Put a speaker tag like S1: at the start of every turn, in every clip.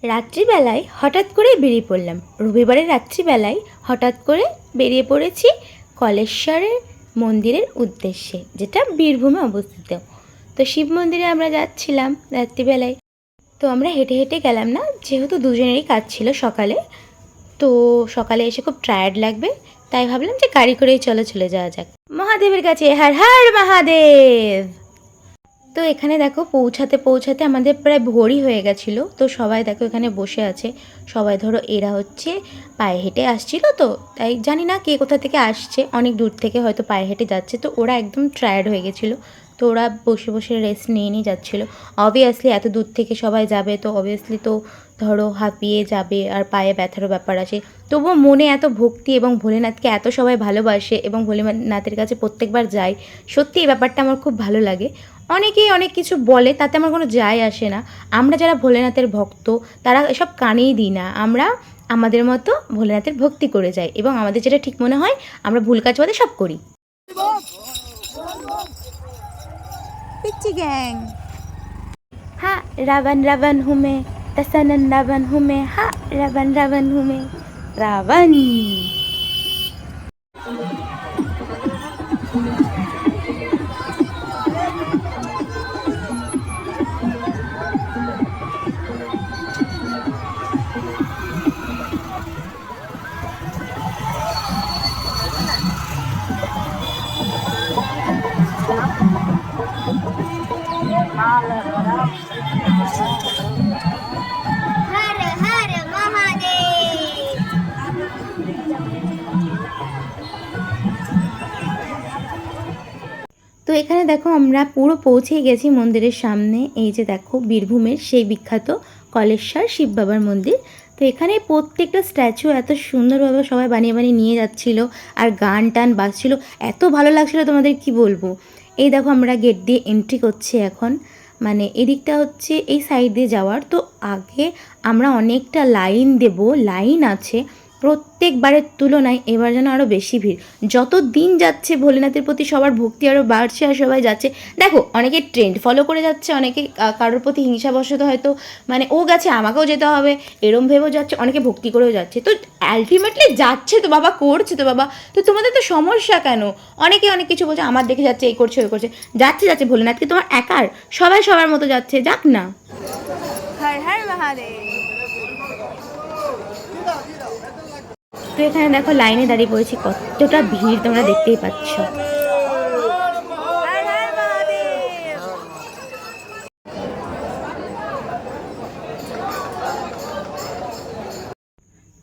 S1: রাত্রিবেলায় হঠাৎ করে বেরিয়ে পড়লাম। রবিবারের রাত্রিবেলায় হঠাৎ করে বেরিয়ে পড়েছি কলেশ্বরের মন্দিরের উদ্দেশ্যে, যেটা বীরভূমে অবস্থিত। তো শিব মন্দিরে আমরা যাচ্ছিলাম রাত্রিবেলায়। তো আমরা হেঁটে হেঁটে গেলাম না, যেহেতু দুজনেরই কাজ ছিল সকালে। তো সকালে এসে খুব টায়ার্ড লাগবে, তাই ভাবলাম যে গাড়ি করেই চলে যাওয়া যাক মহাদেবের কাছে। হর হর মহাদেব। তো এখানে দেখো পৌঁছাতে পৌঁছাতে আমাদের প্রায় ভোরই হয়ে গেছিলো। তো সবাই দেখো এখানে বসে আছে। সবাই ধরো এরা হচ্ছে পায়ে হেঁটে আসছিল, তো তাই জানি না কে কোথা থেকে আসছে, অনেক দূর থেকে হয়তো পায়ে হেঁটে যাচ্ছে। তো ওরা একদম টায়ার্ড হয়ে গেছিলো, তো ওরা বসে বসে রেস্ট নিয়ে যাচ্ছিলো। অবভিয়াসলি এত দূর থেকে সবাই যাবে, তো অবভিয়াসলি তো ধরো হাঁপিয়ে যাবে, আর পায়ে ব্যথারও ব্যাপার আছে। তবুও মনে এত ভক্তি এবং ভোলেনাথকে এত সবাই ভালোবাসে এবং ভোলেনাথের কাছে প্রত্যেকবার যায়। সত্যি এই ব্যাপারটা আমার খুব ভালো লাগে। অনেকেই অনেক কিছু বলে, তাতে আমার কোনো যায় আসে না। আমরা যারা ভোলেনাথের ভক্ত তারা এসব কানেই দিই না। আমরা আমাদের মতো ভোলেনাথের ভক্তি করে যাই এবং আমাদের যেটা ঠিক মনে হয় আমরা ভুল কাজ বাদে সব করি। পিচ্চি গ্যাং। হ্যাঁ, রাবণ রাবণ হুমে দশনন রাবণ হুমে, হ্যাঁ রাবণ রাবণ হুমে রাবণ। হর হর মহাদেব। তো এখানে দেখো আমরা পুরো পৌঁছেই গেছি মন্দিরের সামনে। এই যে দেখো বীরভূমের সেই বিখ্যাত কলেশ্বর শিব বাবার মন্দির। তো এখানে প্রত্যেকটা স্ট্যাচু এত সুন্দরভাবে সবাই বানিয়ে বানিয়ে নিয়ে যাচ্ছিলো, আর গান টান বাজছিল, এত ভালো লাগছিলো তোমাদের কি বলবো। এই দেখো আমরা গেট দিয়ে এন্ট্রি করছি এখন, মানে এদিকটা হচ্ছে এই সাইড দিয়ে যাওয়ার। তো আগে আমরা অনেকটা লাইন দেব, লাইন আছে প্রত্যেকবারের তুলনায় এবার যেন আরও বেশি ভিড়। যত দিন যাচ্ছে ভোলেনাথের প্রতি সবার ভক্তি আরও বাড়ছে, আর সবাই যাচ্ছে। দেখো অনেকে ট্রেন্ড ফলো করে যাচ্ছে, অনেকে কারোর প্রতি হিংসাবশত হয়তো মানে ও গেছে আমাকেও যেতে হবে এরম ভেবেও যাচ্ছে, অনেকে ভক্তি করেও যাচ্ছে। তো আলটিমেটলি যাচ্ছে তো বাবা, করছে তো বাবা, তো তোমাদের তো সমস্যা কেন? অনেকে অনেক কিছু বলছে, আমার দেখে যাচ্ছে, এই করছে ওই করছে। যাচ্ছে যাচ্ছে, ভোলেনাথকে তোমার একার, সবাই সবার মতো যাচ্ছে, যাক না। হর হর মহাদেব। তো এখানে দেখো লাইনে দাঁড়িয়ে পড়েছি, কতটা ভিড় তোমরা দেখতেই পাচ্ছ।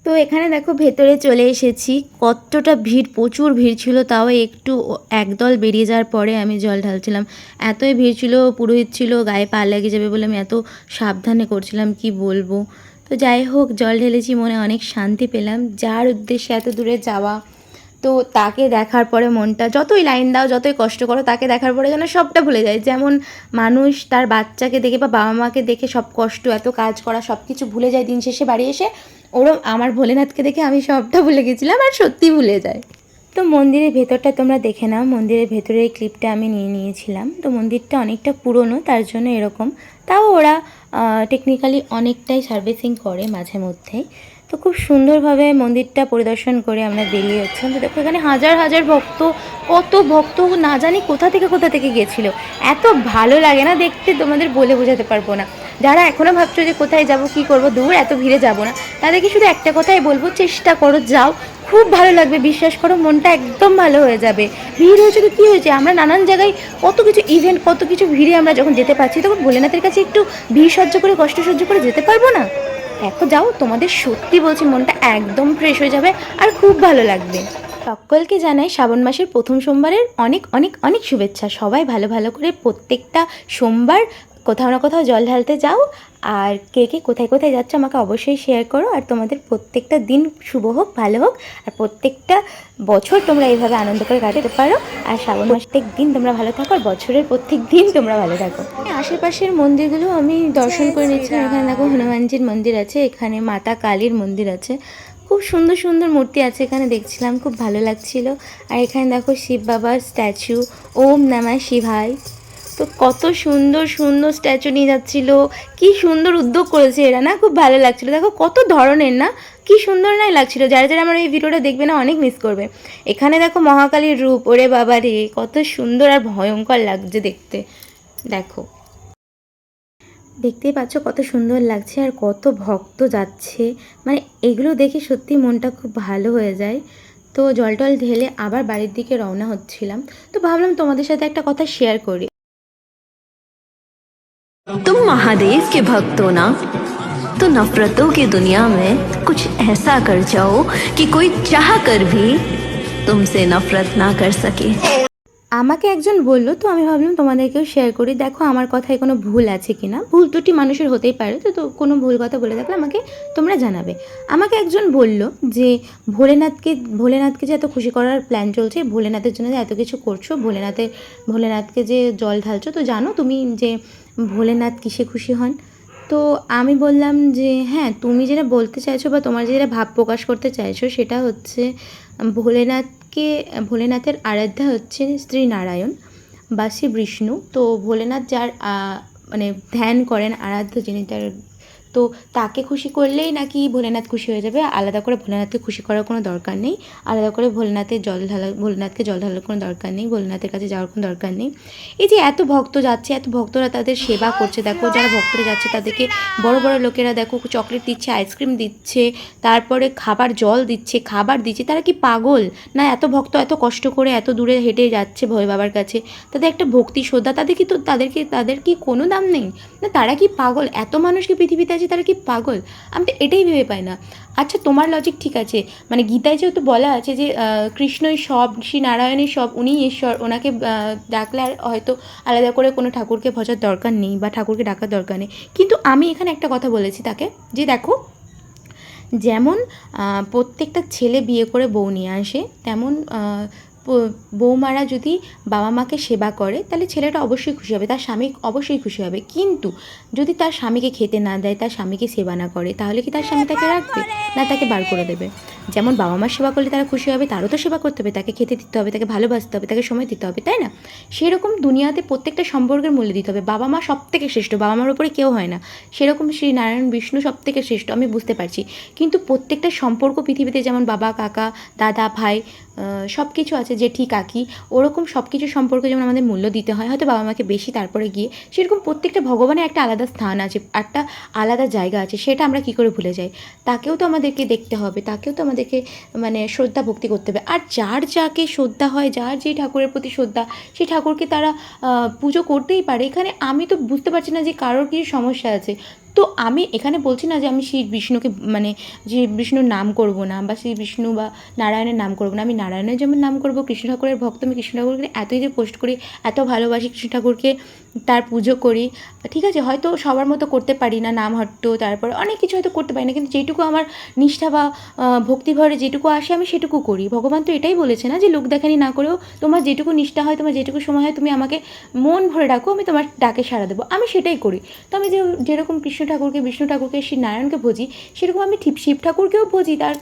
S1: তো এখানে দেখো ভেতরে চলে এসেছি, কতটা ভিড়, প্রচুর ভিড় ছিল। তাও একটু একদল বেরিয়ে যাওয়ার পরে আমি জল ঢালছিলাম। এতই ভিড় ছিল, পুরোহিত ছিল, গায়ে পা লেগে যাবে বলে আমি এত সাবধানে করছিলাম কি বলবো। তো যাই হোক, জল ঢেলেছি, মনে অনেক শান্তি পেলাম। যার উদ্দেশ্যে এত দূরে যাওয়া, তো তাকে দেখার পরে মনটা, যতই লাইন দাও যতই কষ্ট করো, তাকে দেখার পরে যেন সবটা ভুলে যায়। যেমন মানুষ তার বাচ্চাকে দেখে বা বাবা মাকে দেখে সব কষ্ট, এত কাজ করা, সব কিছু ভুলে যায় দিন শেষে বাড়ি এসে, ওরও আমার ভোলেনাথকে দেখে আমি সবটা ভুলে গেছিলাম, আর সত্যি ভুলে যায়। তো মন্দিরের ভেতরটা তোমরা দেখে নাও। মন্দিরের ভেতরের এই ক্লিপটা আমি নিয়েছিলাম। তো মন্দিরটা অনেকটা পুরনো, তার জন্য এরকম। তাও ওরা টেকনিক্যালি অনেকটাই সার্ভিসিং করে মাঝে মধ্যেই। তো খুব সুন্দরভাবে মন্দিরটা পরিদর্শন করে আমরা বেরিয়ে যাচ্ছিলাম। তো দেখো এখানে হাজার হাজার ভক্ত, কত ভক্ত না জানি কোথা থেকে গেছিলো। এত ভালো লাগে না দেখতে, তোমাদের বলে বোঝাতে পারবো না। যারা এখনও ভাবছো যে কোথায় যাব, কি করব, দূর এত ভিড়ে যাব না, তাদেরকে শুধু একটা কথাই বলবো, চেষ্টা করো, যাও, খুব ভালো লাগবে, বিশ্বাস করো, মনটা একদম ভালো হয়ে যাবে। ভিড় হয়েছে তো কী হয়েছে, আমরা নানান জায়গায় কত কিছু ইভেন্ট, কত কিছু ভিড়ে আমরা যখন যেতে পারছি, তখন ভোলেনাথের কাছে একটু ভিড় সহ্য করে, কষ্ট সহ্য করে যেতে পারবো না? দেখো যাও, তোমাদের সত্যি বলছি মনটা একদম ফ্রেশ হয়ে যাবে আর খুব ভালো লাগবে। সকলকে জানাই শ্রাবণ মাসের প্রথম সোমবারের অনেক অনেক অনেক শুভেচ্ছা। সবাই ভালো ভালো করে প্রত্যেকটা সোমবার কোথাও না কোথাও জল ঢালতে যাও। আর কে কে কোথায় কোথায় যাচ্ছ আমাকে অবশ্যই শেয়ার করো। আর তোমাদের প্রত্যেকটা দিন শুভ হোক, ভালো হোক, আর প্রত্যেকটা বছর তোমরা এইভাবে আনন্দ করে কাটাতে পারো। আর শ্রাবণ প্রত্যেক দিন তোমরা ভালো থাকো, আর বছরের প্রত্যেক দিন তোমরা ভালো থাকো। আশেপাশের মন্দিরগুলো আমি দর্শন করে নিচ্ছিলাম। এখানে দেখো হনুমানজির মন্দির আছে, এখানে মাতা কালীর মন্দির আছে, খুব সুন্দর সুন্দর মূর্তি আছে এখানে, দেখছিলাম খুব ভালো লাগছিল। আর এখানে দেখো শিব বাবার স্ট্যাচু, ওম নমঃ শিবায়, তো কত সুন্দর সুন্দর স্ট্যাচু নিয়ে যাচ্ছিল, কি সুন্দর উদ্যোগ করেছে এরা না, খুব ভালো লাগছিল। দেখো কত ধরনের না, কি সুন্দর নাই লাগছিল। যারা যারা আমার এই ভিডিওটা দেখবে না অনেক মিস করবে। এখানে দেখো মহাকালীর রূপ, ওরে বাবা রে কত সুন্দর আর ভয়ঙ্কর লাগছে দেখতে। দেখো দেখতেই পাচ্ছ কত সুন্দর লাগছে আর কত ভক্ত যাচ্ছে, মানে এগুলো দেখে সত্যি মনটা খুব ভালো হয়ে যায়। তো জল টল ঢেলে আবার বাড়ির দিকে রওনা হচ্ছিলাম। তো ভাবলাম তোমাদের সাথে একটা কথা শেয়ার করি।
S2: तुम महादेव के भक्त हो ना, तो नफरतों की दुनिया में कुछ ऐसा कर जाओ कि कोई चाह कर भी तुमसे नफरत ना कर सके।
S1: আমাকে একজন বললো, তো আমি ভাবলাম তোমাদেরকেও শেয়ার করি। দেখো আমার কথায় কোনো ভুল আছে কি না, ভুল ত্রুটি মানুষের হতেই পারে, তো কোনো ভুল কথা বলে থাকলে আমাকে তোমরা জানাবে। আমাকে একজন বলল যে ভোলেনাথকে যে এত খুশি করার প্ল্যান চলছে, ভোলেনাথের জন্য যে এত কিছু করছো, ভোলেনাথকে যে জল ঢালছো, তো জানো তুমি যে ভোলেনাথ কিসে খুশি হন? তো আমি বললাম যে হ্যাঁ, তুমি যেটা বলতে চাইছো বা তোমার যেটা ভাব প্রকাশ করতে চাইছো সেটা হচ্ছে ভোলেনাথের আরাধ্যা হচ্ছে শ্রী নারায়ণ বা শ্রী বিষ্ণু। তো ভোলেনাথ যার মানে ধ্যান করেন, আরাধ্য যিনি, তার তো তাকে খুশি করলেই নাকি ভোলেনাথ খুশি হয়ে যাবে। আলাদা করে ভোলেনাথকে খুশি করার কোনো দরকার নেই, আলাদা করে ভোলেনাথকে জল ঢালার কোনো দরকার নেই, ভোলেনাথের কাছে যাওয়ার কোনো দরকার নেই। এই যে এত ভক্ত যাচ্ছে, এত ভক্তরা তাদের সেবা করছে, দেখো যারা ভক্তরা যাচ্ছে তাদেরকে বড় বড় লোকেরা দেখো চকলেট দিচ্ছে, আইসক্রিম দিচ্ছে, তারপরে খাবার দিচ্ছে। তারা কি পাগল না? এত ভক্ত এত কষ্ট করে এত দূরে হেঁটে যাচ্ছে ভোলে বাবার কাছে, তাদের একটা ভক্তি শ্রদ্ধা, তাদের কি কোনো দাম নেই না? তারা কি পাগল? এত মানুষকে পৃথিবীতে আছে, তারা কি পাগল? আমি তো এটাই ভেবে পাই না। আচ্ছা তোমার লজিক ঠিক আছে, মানে গীতায় যেহেতু বলা আছে যে কৃষ্ণই সব, শ্রী নারায়ণই সব, উনি ঈশ্বর, ওনাকে ডাকলে আর হয়তো আলাদা করে কোনো ঠাকুরকে ভজার দরকার নেই বা ঠাকুরকে ডাকার দরকার নেই। কিন্তু আমি এখানে একটা কথা বলেছি তাকে, যে দেখো যেমন প্রত্যেকটা ছেলে বিয়ে করে বউ নিয়ে আসে, তেমন বৌমারা যদি বাবা মাকে সেবা করে তাহলে ছেলেটা অবশ্যই খুশি হবে, তার স্বামী অবশ্যই খুশি হবে। কিন্তু যদি তার স্বামীকে খেতে না দেয়, তার স্বামীকে সেবা না করে, তাহলে কি তার স্বামী তাকে রাখবে? না, তাকে বার করে দেবে। যেমন বাবা মার সেবা করলে তারা খুশি হবে, তারও তো সেবা করতে হবে, তাকে খেতে দিতে হবে, তাকে ভালোবাসতে হবে, তাকে সময় দিতে হবে, তাই না? সেরকম দুনিয়াতে প্রত্যেকটা সম্পর্কের মূল্য দিতে হবে। বাবা মা সব থেকে শ্রেষ্ঠ, বাবা মার উপরে কেউ হয় না, সেরকম শ্রী নারায়ণ বিষ্ণু সব থেকে শ্রেষ্ঠ, আমি বুঝতে পারছি। কিন্তু প্রত্যেকটা সম্পর্ক পৃথিবীতে যেমন বাবা কাকা দাদা ভাই সব কিছু আছে, জেঠি কাকি, ওরকম সব কিছু সম্পর্কে যেমন আমাদের মূল্য দিতে হয়, হয়তো বাবা মাকে বেশি তারপরে গিয়ে, সেরকম প্রত্যেকটা ভগবানের একটা আলাদা স্থান আছে, একটা আলাদা জায়গা আছে, সেটা আমরা কী করে ভুলে যাই? তাকেও তো আমাদেরকে দেখতে হবে, তাকেও তো আমাদেরকে মানে শ্রদ্ধা ভক্তি করতে হবে। আর যার যাকে শ্রদ্ধা হয়, যার যে ঠাকুরের প্রতি শ্রদ্ধা, সেই ঠাকুরকে তারা পুজো করতেই পারে। এখানে আমি তো বুঝতে পারছি না যে কারোর কিছু সমস্যা আছে। তো আমি এখানে বলছি না যে আমি শ্রী বিষ্ণুকে মানে যে বিষ্ণুর নাম করব না, বা শ্রী বিষ্ণু বা নারায়ণের নাম করব না। আমি নারায়ণের যেমন নাম করব, কৃষ্ণ ঠাকুরের ভক্ত, আমি কৃষ্ণ ঠাকুরকে এতই যে পোস্ট করি, এত ভালোবাসি কৃষ্ণ ঠাকুরকে, তার পুজো করি, ঠিক আছে, হয়তো সবার মতো করতে পারি না, নাম হট্ট তারপর অনেক কিছু হয়তো করতে পারি না, কিন্তু যেটুকু আমার নিষ্ঠা বা ভক্তিভরে যেটুকু আসে আমি সেটুকু করি। ভগবান তো এটাই বলেছে না যে লোক দেখানি না করেও তোমার যেটুকু নিষ্ঠা হয়, তোমার যেটুকু সময় হয়, তুমি আমাকে মন ভরে ডাকো, আমি তোমার ডাকে সাড়া দেবো, আমি সেটাই করি। তো আমি যেরকম কৃষ্ণ ঠাকুরকে, বিষ্ণু ঠাকুরকে, শ্রী নারায়ণকে ভজি, সেরকম আমি শিব ঠাকুরকেও ভজি। তার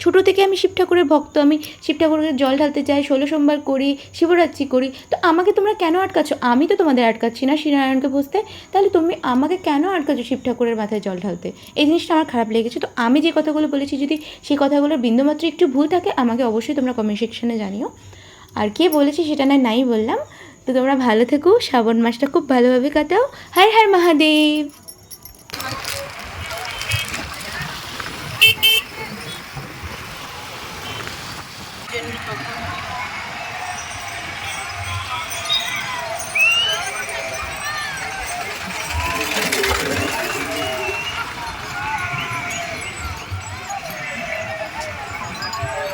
S1: ছোটো থেকে আমি শিব ঠাকুরের ভক্ত, আমি শিব ঠাকুরকে জল ঢালতে যাই, 16 সোমবার করি, শিবরাত্রি করি। তো আমাকে তোমরা কেন আটকাচ্ছ? আমি তো তোমাদের আটকাচ্ছি না শ্রীনারায়ণকে বুঝতে, তাহলে তুমি আমাকে কেন আটকাচ্ছ শিব ঠাকুরের মাথায় জল ঢালতে? এই জিনিসটা আমার খারাপ লেগেছে। তো আমি যে কথাগুলো বলেছি, যদি সেই কথাগুলোর বিন্দুমাত্র একটু ভুল থাকে, আমাকে অবশ্যই তোমরা কমেন্ট সেকশনে জানিও। আর কে বলেছি সেটা নাই বললাম। তো তোমরা ভালো থেকো, শ্রাবণ মাসটা খুব ভালোভাবে কাটাও। হর হর মহাদেব।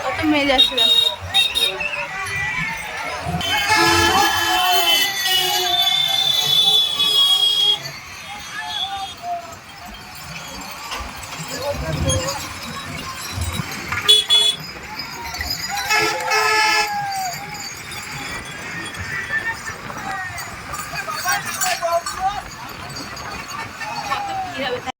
S1: কত মেয়ে যাচ্ছিল।